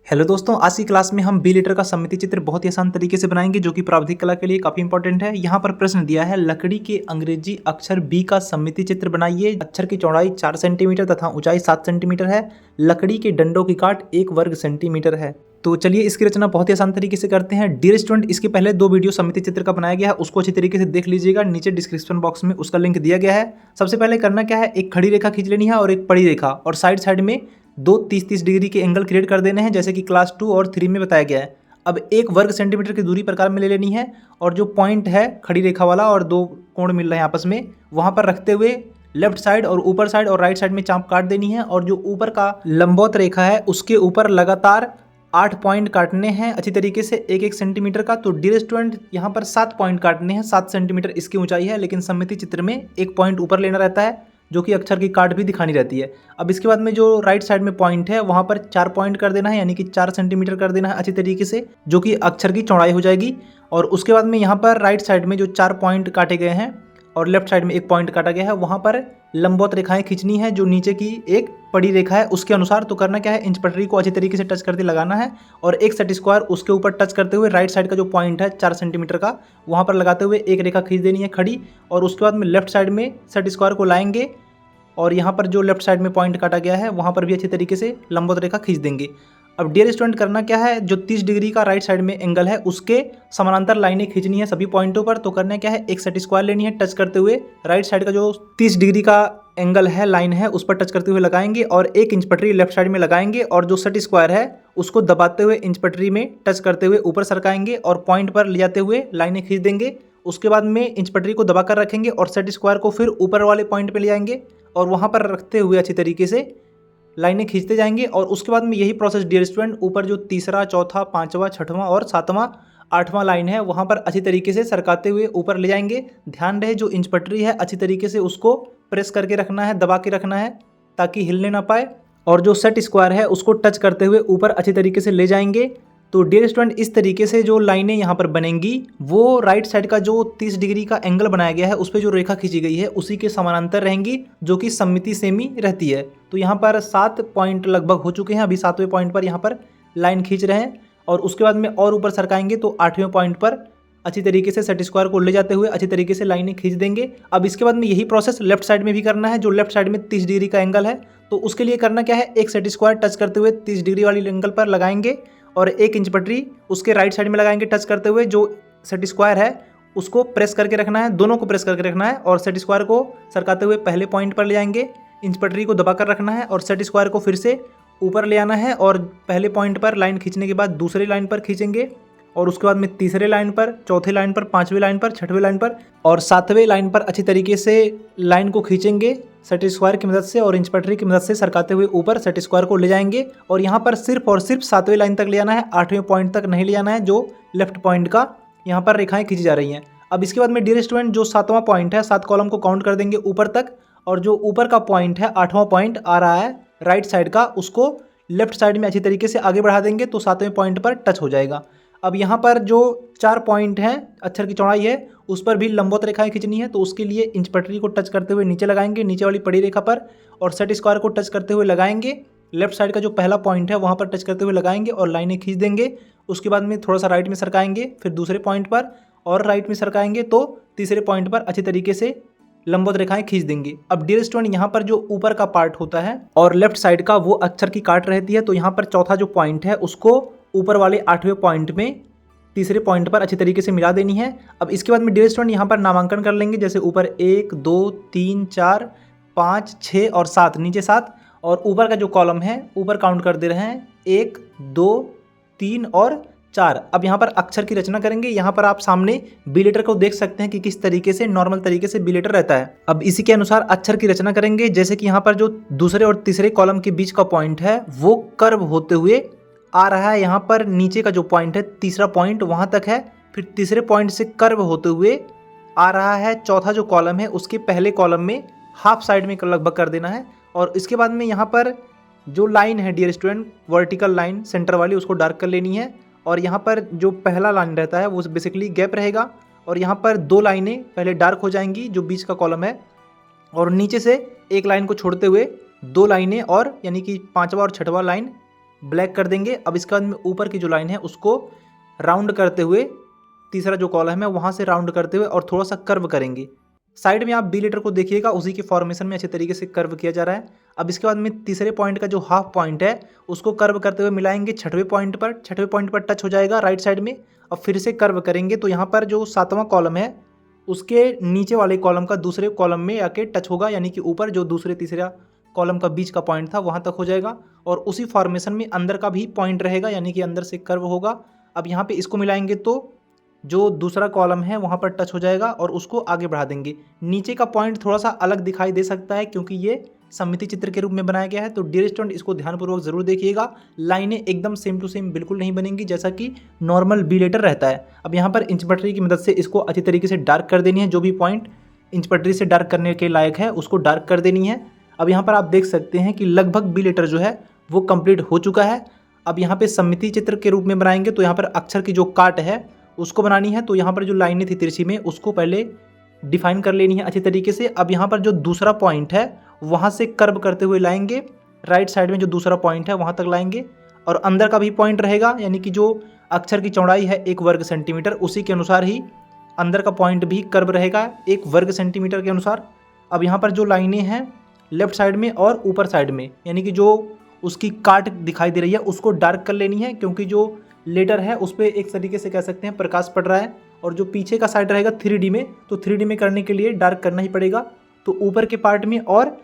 Hello दोस्तों, आज की क्लास में हम बी लीटर का सममिति चित्र बहुत ही आसान तरीके से बनाएंगे जो कि प्रावधिक कला के लिए काफी इंपॉर्टेंट है। यहाँ पर प्रश्न दिया है, लकड़ी के अंग्रेजी अक्षर बी का सममिति चित्र बनाइए। अक्षर की चौड़ाई 4 सेंटीमीटर तथा ऊंचाई 7 सेंटीमीटर है। लकड़ी के डंडों की काट 1 वर्ग सेंटीमीटर है। तो चलिए इसकी रचना बहुत ही आसान तरीके से करते हैं। डियर स्टूडेंट, इसके पहले 2 वीडियो सममिति चित्र का बनाया गया है, उसको अच्छी तरीके से देख लीजिएगा। नीचे डिस्क्रिप्शन बॉक्स में उसका लिंक दिया गया है। सबसे पहले करना क्या है, एक खड़ी रेखा खींच लेनी है और एक पड़ी रेखा, और साइड साइड में 2 30-30 डिग्री के एंगल क्रिएट कर देने हैं, जैसे कि क्लास 2 और 3 में बताया गया है। अब 1 वर्ग सेंटीमीटर की दूरी प्रकार में ले लेनी है, और जो पॉइंट है खड़ी रेखा वाला और 2 कोण मिल रहे हैं आपस में, वहाँ पर रखते हुए लेफ्ट साइड और ऊपर साइड और राइट साइड में चाप काट देनी है। और जो ऊपर का लंबवत रेखा है उसके ऊपर लगातार 8 पॉइंट काटने हैं अच्छी तरीके से 1-1 सेंटीमीटर का। तो डियर स्टूडेंट, यहाँ पर 7 पॉइंट काटने हैं। 7 सेंटीमीटर इसकी ऊंचाई है, लेकिन सममिति चित्र में 1 पॉइंट ऊपर लेना रहता है, जो कि अक्षर की काट भी दिखानी रहती है। अब इसके बाद में जो राइट साइड में पॉइंट है वहाँ पर 4 पॉइंट कर देना है, यानी कि 4 सेंटीमीटर कर देना है अच्छी तरीके से, जो कि अक्षर की चौड़ाई हो जाएगी। और उसके बाद में यहाँ पर राइट साइड में जो 4 पॉइंट काटे गए हैं और लेफ्ट साइड में 1 पॉइंट काटा गया है, वहाँ पर लंबवत रेखाएं खींचनी है जो नीचे की एक पड़ी रेखा है उसके अनुसार। तो करना क्या है, इंच पटरी को अच्छी तरीके से टच करके लगाना है, और एक सेट स्क्वायर उसके ऊपर टच करते हुए राइट साइड का जो पॉइंट है 4 सेंटीमीटर का, वहाँ पर लगाते हुए एक रेखा खींच देनी है खड़ी। और उसके बाद में लेफ्ट साइड में सेट स्क्वायर को लाएंगे, और यहाँ पर जो लेफ्ट साइड में पॉइंट काटा गया है वहाँ पर भी अच्छी तरीके से लंबवत रेखा खींच देंगे। अब डियर स्टूडेंट, करना क्या है, जो 30 डिग्री का राइट साइड में एंगल है उसके समानांतर लाइनें खींचनी है सभी पॉइंटों पर। तो करना क्या है, एक सेट स्क्वायर लेनी है, टच करते हुए राइट साइड का जो 30 डिग्री का एंगल है लाइन है उस पर टच करते हुए लगाएंगे, और 1 इंच पटरी लेफ्ट साइड में लगाएंगे, और जो सेट स्क्वायर है उसको दबाते हुए इंच पटरी में टच करते हुए ऊपर सरकाएंगे और पॉइंट पर ले जाते हुए लाइनें खींच देंगे। उसके बाद में इंच पटरी को दबा कर रखेंगे और सेट स्क्वायर को फिर ऊपर वाले पॉइंट पे ले जाएंगे, और वहाँ पर रखते हुए अच्छी तरीके से लाइनें खींचते जाएंगे। और उसके बाद में यही प्रोसेस डियर स्टूडेंट ऊपर जो तीसरा, चौथा, 5वां, 6वां और 7वां, 8वां लाइन है वहाँ पर अच्छी तरीके से सरकाते हुए ऊपर ले जाएंगे। ध्यान रहे, जो इंच पटरी है अच्छी तरीके से उसको प्रेस करके रखना है, दबा के रखना है ताकि हिलने ना पाए, और जो सेट स्क्वायर है उसको टच करते हुए ऊपर अच्छी तरीके से ले जाएंगे। तो डियर स्टूडेंट, इस तरीके से जो लाइनें यहाँ पर बनेंगी वो राइट साइड का जो 30 डिग्री का एंगल बनाया गया है उस पर जो रेखा खींची गई है उसी के समानांतर रहेंगी, जो कि सममिति सेमी रहती है। तो यहाँ पर 7 पॉइंट लगभग हो चुके हैं, अभी 7वें पॉइंट पर यहाँ पर लाइन खींच रहे हैं, और उसके बाद में और ऊपर सरकाएंगे तो 8वें पॉइंट पर अच्छी तरीके से सेट स्क्वायर को ले जाते हुए अच्छी तरीके से लाइनें खींच देंगे। अब इसके बाद में यही प्रोसेस लेफ्ट साइड में भी करना है, जो लेफ्ट साइड में 30 डिग्री का एंगल है। तो उसके लिए करना क्या है, एक सेट स्क्वायर टच करते हुए 30 डिग्री वाली एंगल पर लगाएंगे, और 1 इंच पटरी उसके राइट साइड में लगाएंगे टच करते हुए। जो सेट स्क्वायर है उसको प्रेस करके रखना है, दोनों को प्रेस करके रखना है, और सेट स्क्वायर को सरकाते हुए पहले पॉइंट पर ले जाएंगे, इंच पटरी को दबा कर रखना है, और सेट स्क्वायर को फिर से ऊपर ले आना है, और पहले पॉइंट पर लाइन खींचने के बाद दूसरी लाइन पर खींचेंगे, और उसके बाद में तीसरे लाइन पर, चौथे लाइन पर, 5वीं लाइन पर, 6वीं लाइन पर और 7वें लाइन पर अच्छी तरीके से लाइन को खींचेंगे सेट स्क्वायर की मदद से, और इंच पटरी की मदद से सरकाते हुए ऊपर सेट स्क्वायर को ले जाएंगे। और यहाँ पर सिर्फ और सिर्फ 7वें लाइन तक ले आना है, 8वें पॉइंट तक नहीं ले आना है, जो लेफ्ट पॉइंट का यहाँ पर रेखाएं खींची जा रही हैं। अब इसके बाद में डियर स्टूडेंट, जो 7वां पॉइंट है 7 कॉलम को काउंट कर देंगे ऊपर तक, और जो ऊपर का पॉइंट है 8वां पॉइंट आ रहा है राइट साइड का, उसको लेफ्ट साइड में अच्छी तरीके से आगे बढ़ा देंगे, तो 7वें पॉइंट पर टच हो जाएगा। अब यहाँ पर जो 4 पॉइंट हैं अक्षर की चौड़ाई है उस पर भी लंबवत रेखाएं खींचनी है। तो उसके लिए इंच पटरी को टच करते हुए नीचे लगाएंगे, नीचे वाली पड़ी रेखा पर, और सेट स्क्वायर को टच करते हुए लगाएंगे, लेफ्ट साइड का जो पहला पॉइंट है वहाँ पर टच करते हुए लगाएंगे और लाइनें खींच देंगे। उसके बाद में थोड़ा सा राइट में सरकाएंगे, फिर दूसरे पॉइंट पर और राइट में सरकाएंगे, तो तीसरे पॉइंट पर अच्छी तरीके से लंबवत रेखाएं खींच देंगे। अब डियर स्टूडेंट, यहाँ पर जो ऊपर का पार्ट होता है और लेफ्ट साइड का वो अक्षर की काट रहती है। तो यहाँ पर चौथा जो पॉइंट है उसको ऊपर वाले 8वें पॉइंट में तीसरे पॉइंट पर अच्छी तरीके से मिला देनी है। अब इसके बाद में डियर स्टूडेंट यहाँ पर नामांकन कर लेंगे, जैसे ऊपर 1 2 3 4 5 6 और 7, नीचे 7, और ऊपर का जो कॉलम है ऊपर काउंट कर दे रहे हैं 1 2 3 और 4। अब यहाँ पर अक्षर की रचना करेंगे। यहाँ पर आप सामने बी लेटर को देख सकते हैं कि किस तरीके से नॉर्मल तरीके से बी लेटर रहता है। अब इसी के अनुसार अक्षर की रचना करेंगे, जैसे कि यहाँ पर जो दूसरे और तीसरे कॉलम के बीच का पॉइंट है वो कर्व होते हुए आ रहा है। यहाँ पर नीचे का जो पॉइंट है तीसरा पॉइंट वहाँ तक है, फिर तीसरे पॉइंट से कर्व होते हुए आ रहा है। चौथा जो कॉलम है उसके पहले कॉलम में हाफ साइड में लगभग कर देना है। और इसके बाद में यहाँ पर जो लाइन है dear student, vertical line centre वाली, उसको डार्क कर लेनी है। और यहाँ पर जो पहला लाइन रहता है वो बेसिकली गैप रहेगा, और यहाँ पर 2 लाइनें पहले डार्क हो जाएंगी जो बीच का कॉलम है, और नीचे से एक लाइन को छोड़ते हुए 2 लाइनें और, यानी कि 5वां और 6वां लाइन ब्लैक कर देंगे। अब इसके बाद में ऊपर की जो लाइन है उसको राउंड करते हुए, तीसरा जो कॉलम है वहाँ से राउंड करते हुए और थोड़ा सा कर्व करेंगे। साइड में आप बी लेटर को देखिएगा, उसी के फॉर्मेशन में अच्छे तरीके से कर्व किया जा रहा है। अब इसके बाद में तीसरे पॉइंट का जो हाफ पॉइंट है उसको कर्व करते हुए मिलाएंगे छठवें पॉइंट पर टच हो जाएगा राइट साइड में। अब फिर से कर्व करेंगे तो यहाँ पर जो सातवां कॉलम है उसके नीचे वाले कॉलम का दूसरे कॉलम में आके टच होगा, यानी कि ऊपर जो दूसरे तीसरा कॉलम का बीच का पॉइंट था वहाँ तक हो जाएगा। और उसी फॉर्मेशन में अंदर का भी पॉइंट रहेगा, यानी कि अंदर से कर्व होगा। अब यहाँ पे इसको मिलाएंगे तो जो दूसरा कॉलम है वहाँ पर टच हो जाएगा और उसको आगे बढ़ा देंगे। नीचे का पॉइंट थोड़ा सा अलग दिखाई दे सकता है क्योंकि ये सममिति चित्र के रूप में बनाया गया है। तो डियर स्टूडेंट इसको ध्यानपूर्वक जरूर देखिएगा। लाइनें एकदम सेम टू सेम बिल्कुल नहीं बनेंगी जैसा कि नॉर्मल बी लेटर रहता है। अब यहाँ पर इंच पटरी की मदद से इसको अच्छी तरीके से डार्क कर देनी है। जो भी पॉइंट इंच पटरी से डार्क करने के लायक है उसको डार्क कर देनी है। अब यहाँ पर आप देख सकते हैं कि लगभग बी लेटर जो है वो कंप्लीट हो चुका है। अब यहाँ पे सममिति चित्र के रूप में बनाएंगे तो यहाँ पर अक्षर की जो काट है उसको बनानी है। तो यहाँ पर जो लाइनें थी तिरछी में उसको पहले डिफाइन कर लेनी है अच्छी तरीके से। अब यहाँ पर जो दूसरा पॉइंट है वहाँ से कर्व करते हुए लाएंगे, राइट साइड में जो दूसरा पॉइंट है वहाँ तक लाएंगे और अंदर का भी पॉइंट रहेगा, यानी कि जो अक्षर की चौड़ाई है 1 वर्ग सेंटीमीटर उसी के अनुसार ही अंदर का पॉइंट भी कर्व रहेगा 1 वर्ग सेंटीमीटर के अनुसार। अब यहाँ पर जो लाइनें हैं लेफ्ट साइड में और ऊपर साइड में, यानी कि जो उसकी काट दिखाई दे रही है उसको डार्क कर लेनी है क्योंकि जो लेटर है उस पर एक तरीके से कह सकते हैं प्रकाश पड़ रहा है। और जो पीछे का साइड रहेगा 3D में, तो 3D में करने के लिए डार्क करना ही पड़ेगा। तो ऊपर के पार्ट में और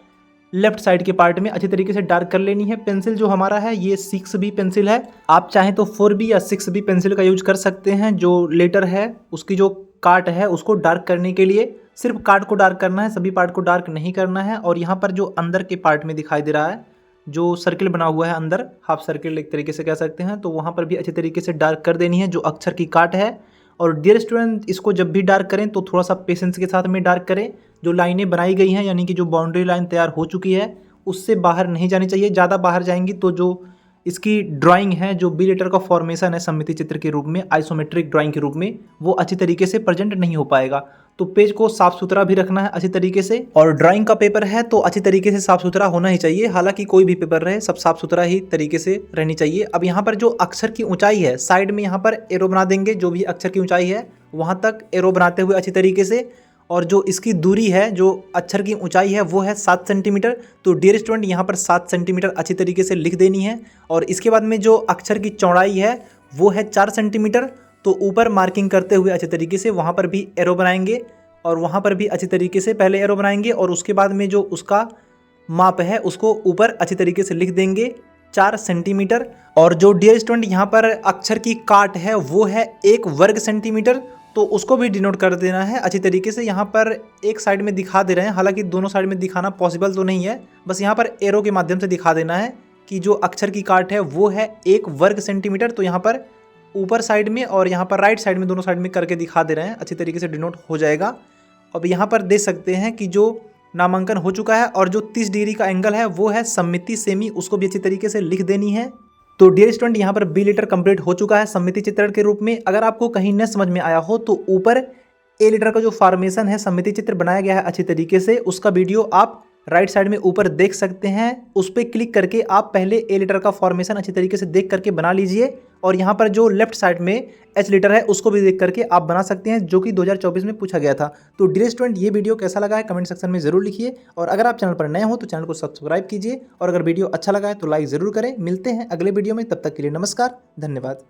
लेफ्ट साइड के पार्ट में अच्छी तरीके से डार्क कर लेनी है। पेंसिल जो हमारा है ये 6B पेंसिल है, आप चाहें तो 4B या 6B पेंसिल का यूज कर सकते हैं। जो लेटर है उसकी जो काट है उसको डार्क करने के लिए सिर्फ काट को डार्क करना है, सभी पार्ट को डार्क नहीं करना है। और यहाँ पर जो अंदर के पार्ट में दिखाई दे रहा है जो सर्किल बना हुआ है अंदर, हाफ सर्किल एक तरीके से कह सकते हैं, तो वहाँ पर भी अच्छे तरीके से डार्क कर देनी है जो अक्षर की काट है। और डियर स्टूडेंट इसको जब भी डार्क करें तो थोड़ा सा पेशेंस के साथ में डार्क करें। जो लाइनें बनाई गई हैं यानी कि जो बाउंड्री लाइन तैयार हो चुकी है उससे बाहर नहीं जानी चाहिए। ज़्यादा बाहर जाएंगी तो जो इसकी ड्राइंग है, जो बी लेटर का फॉर्मेशन है सममिति चित्र के रूप में, आइसोमेट्रिक ड्राइंग के रूप में, वो अच्छी तरीके से प्रेजेंट नहीं हो पाएगा। तो पेज को साफ सुथरा भी रखना है अच्छी तरीके से। और ड्राइंग का पेपर है तो अच्छी तरीके से साफ सुथरा होना ही चाहिए। हालांकि कोई भी पेपर रहे सब साफ सुथरा ही तरीके से रहनी चाहिए। अब यहाँ पर जो अक्षर की ऊंचाई है साइड में यहाँ पर एरो बना देंगे, जो भी अक्षर की ऊंचाई है वहाँ तक एरो बनाते हुए अच्छी तरीके से। और जो इसकी दूरी है, जो अक्षर की ऊंचाई है वो है 7 सेंटीमीटर। तो डियर स्टूडेंट यहाँ पर 7 सेंटीमीटर अच्छी तरीके से लिख देनी है। और इसके बाद में जो अक्षर की चौड़ाई है वो है 4 सेंटीमीटर। तो ऊपर मार्किंग करते हुए अच्छे तरीके से वहाँ पर भी एरो बनाएंगे और वहाँ पर भी अच्छी तरीके से पहले एरो बनाएंगे और उसके बाद में जो उसका माप है उसको ऊपर अच्छी तरीके से लिख देंगे 4 सेंटीमीटर। और जो डियर स्टूडेंट यहाँ पर अक्षर की काट है वो है 1 वर्ग सेंटीमीटर, तो उसको भी डिनोट कर देना है अच्छी तरीके से। यहाँ पर एक साइड में दिखा दे रहे हैं, हालांकि दोनों साइड में दिखाना पॉसिबल तो नहीं है, बस यहाँ पर एरो के माध्यम से दिखा देना है कि जो अक्षर की काट है वो है 1 वर्ग सेंटीमीटर। तो यहाँ पर ऊपर साइड में और यहाँ पर राइट साइड में दोनों साइड में करके दिखा दे रहे हैं, अच्छी तरीके से डिनोट हो जाएगा। अब यहाँ पर देख सकते हैं कि जो नामांकन हो चुका है और जो 30 डिग्री का एंगल है वो है सममिति सेमी, उसको भी अच्छी तरीके से लिख देनी है। तो डियर स्टूडेंट यहाँ पर बी लेटर कंप्लीट हो चुका है सममिति चित्रण के रूप में। अगर आपको कहीं न समझ में आया हो तो ऊपर ए लेटर का जो फॉर्मेशन है सममिति चित्र बनाया गया है अच्छी तरीके से, उसका वीडियो आप राइट साइड में ऊपर देख सकते हैं। उस पर क्लिक करके आप पहले ए लेटर का फॉर्मेशन अच्छी तरीके से देख करके बना लीजिए। और यहाँ पर जो लेफ्ट साइड में एच लेटर है उसको भी देख करके आप बना सकते हैं, जो कि 2024 में पूछा गया था। तो डियर स्टूडेंट ये वीडियो कैसा लगा है कमेंट सेक्शन में जरूर लिखिए। और अगर आप चैनल पर नए हो तो चैनल को सब्सक्राइब कीजिए और अगर वीडियो अच्छा लगा है तो लाइक ज़रूर करें। मिलते हैं अगले वीडियो में, तब तक के लिए नमस्कार, धन्यवाद।